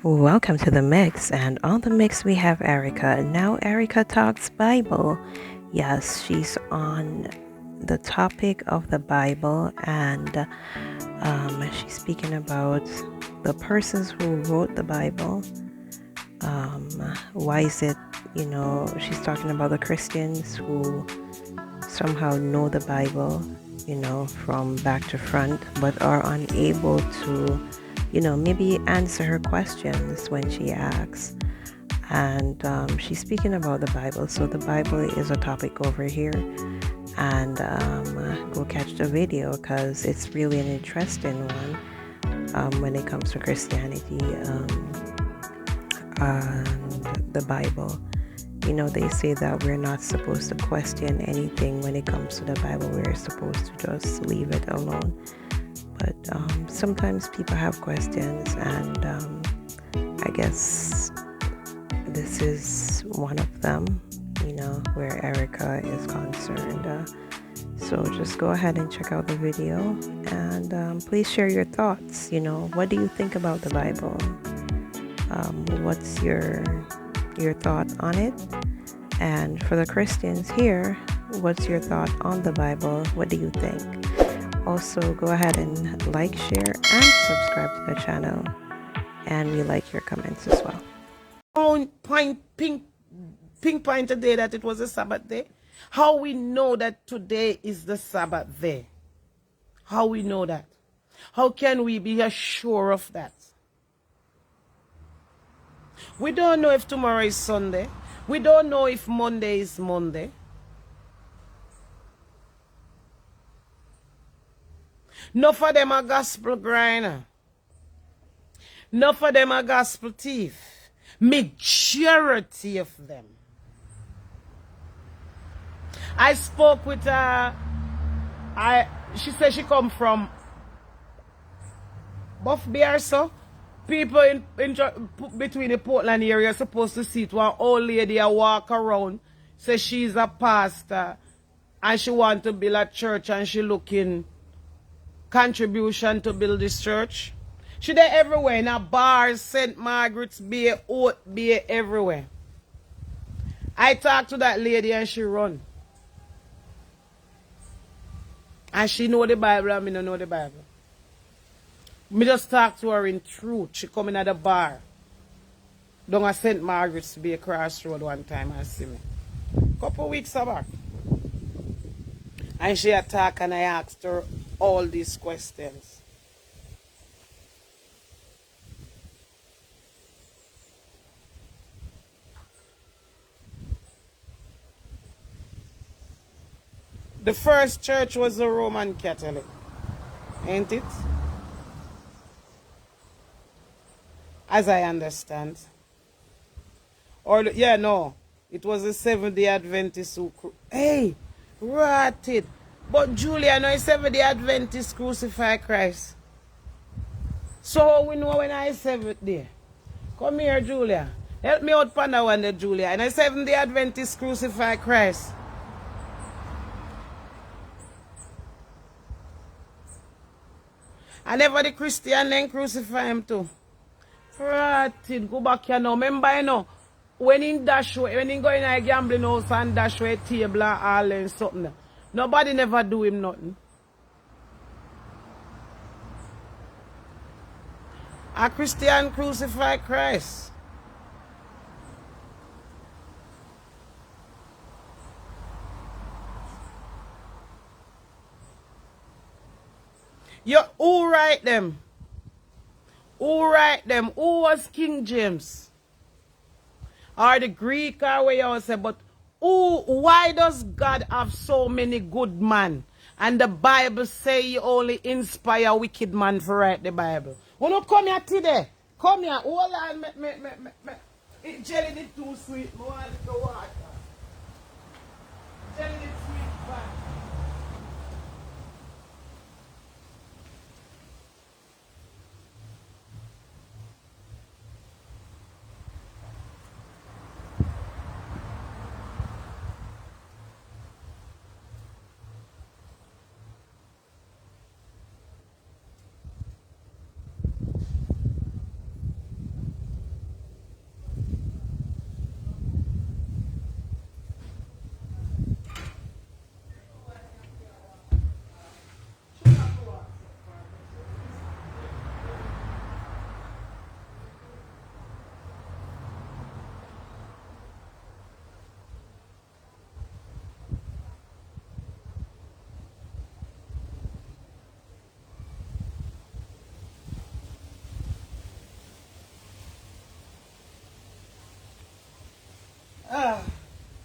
Welcome to the mix, and on the mix we have Erica. Now, Erica talks Bible. Yes, she's on the topic of the Bible, and she's speaking about the persons who wrote the Bible. Why is it, she's talking about the Christians who somehow know the Bible, from back to front, but are unable to maybe answer her questions when she asks. And she's speaking about the Bible. So the Bible is a topic over here. And go catch the video because it's really an interesting one when it comes to Christianity and the Bible. They say that we're not supposed to question anything when it comes to the Bible. We're supposed to just leave it alone. But sometimes people have questions, and I guess this is one of them, where Erica is concerned. So just go ahead and check out the video, and please share your thoughts. What do you think about the Bible? What's your thought on it? And for the Christians here, what's your thought on the Bible? What do you think? Also, go ahead and like, share, and subscribe to the channel. And we like your comments as well. Pinpoint today that it was a Sabbath day. How we know that today is the Sabbath day? How we know that? How can we be assured of that? We don't know if tomorrow is Sunday. We don't know if Monday is Monday. None of them are gospel grinder. None of them are gospel thief. Majority of them. I spoke with her. She said she come from Buff Bear, so people in between the Portland area are supposed to see it. One old lady a walk around, say she's a pastor and she want to build a church and she looking contribution to build this church. She there everywhere, in a bars, St. Margaret's Bay, Oat Bay, everywhere. I talked to that lady and she run. And she know the Bible and me don't know the Bible. Me just talk to her in truth. She come in at the bar. Down at St. Margaret's Bay crossroad one time and see me. Couple weeks back. And she attacked and I asked her all these questions. The first church was a Roman Catholic, ain't it? As I understand. Or, yeah, no. It was a Seventh-day Adventist who... Hey, rotted. But Julia, no, Seventh-day Adventist crucified Christ. So we know when I Seventh day. Come here, Julia. Help me out for that one there, Julia. And I Seventh-day Adventist crucified Christ. And never the Christian then crucify him too. Rotted, go back here now. Remember, when he dash away, when he go in a gambling house and dash away table and all and something, nobody never do him nothing. A Christian crucify Christ. Who write them? Who write them? Who was King James? Or the Greek or what you say, but why does God have so many good men? And the Bible say he only inspire wicked man to write the Bible. Oh no, come here today. Come here. Hold on. It jelly is too sweet. I want the water. Jelly is sweet, man.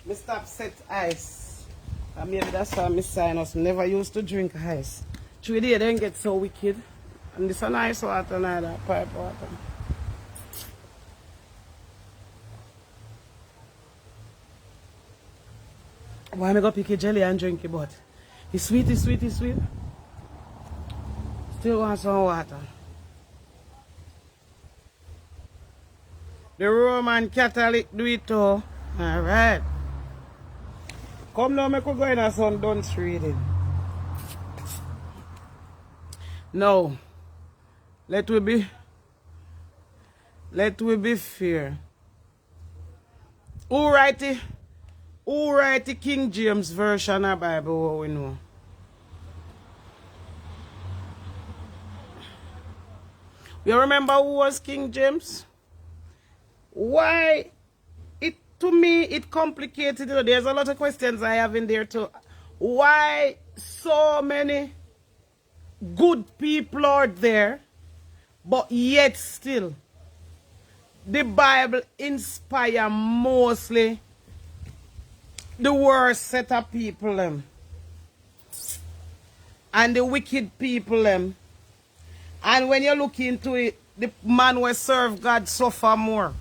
Me stop set ice. And maybe that's why me sinus never used to drink ice. 3 days then get so wicked. And this is nice water now, that pipe water. Why am I go pick a jelly and drink it, but it's sweet, it's sweet, it's sweet. Still want some water. The Roman Catholic do it too. Alright. Come now, make we go in a sun dunce reading. Now, let we be fair. Who write the King James version of Bible, what we know? You remember who was King James? Why? To me, it complicated. There's a lot of questions I have in there too. Why so many good people are there, but yet still, the Bible inspire mostly the worst set of people and the wicked people and when you look into it, the man who serve God suffer more.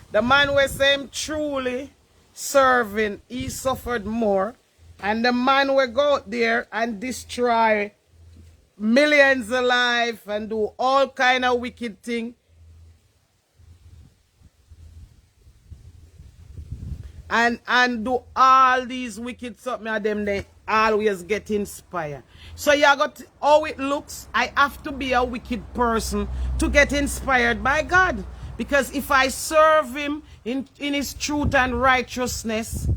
The man who say him truly serving, he suffered more. And the man who go out there and destroy millions of lives and do all kind of wicked things, and do all these wicked something of them, they always get inspired. So you got how it looks. I have to be a wicked person to get inspired by God. Because if I serve him in his truth and righteousness,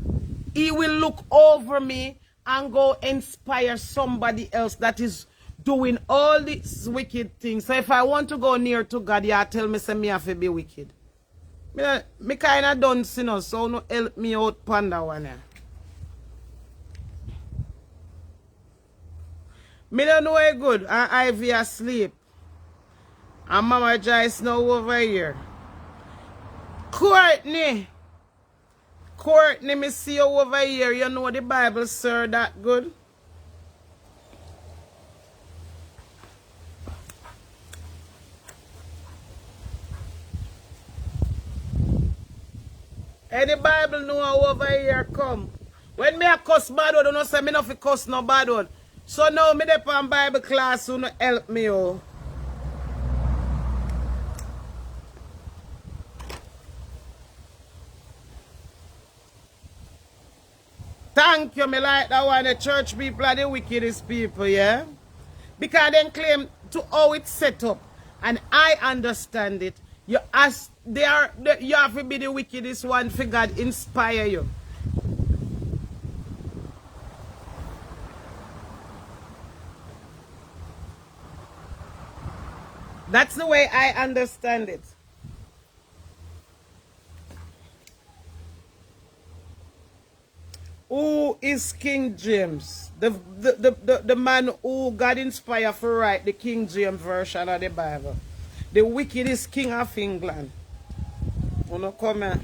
he will look over me and go inspire somebody else that is doing all these wicked things. So if I want to go near to God, you tell me, say me have to be wicked. Me kind of done sin, so no help me out panda one here. Me don't know it good, and Ivy asleep. And Mama Joyce now over here. Courtney, me see you over here. You know the Bible, sir, that good? Hey, the Bible know over here come. When me a cuss bad word, don't say me not fi cuss no bad word. So now me dey on Bible class who no help me oh. Thank you, me like that one. The church people are the wickedest people, yeah? Because they claim to how it's set up. And I understand it. You have to be the wickedest one for God inspire you. That's the way I understand it. Who is King James? The man who God inspired for write the King James version of the Bible. The wickedest king of England. Wanna come here?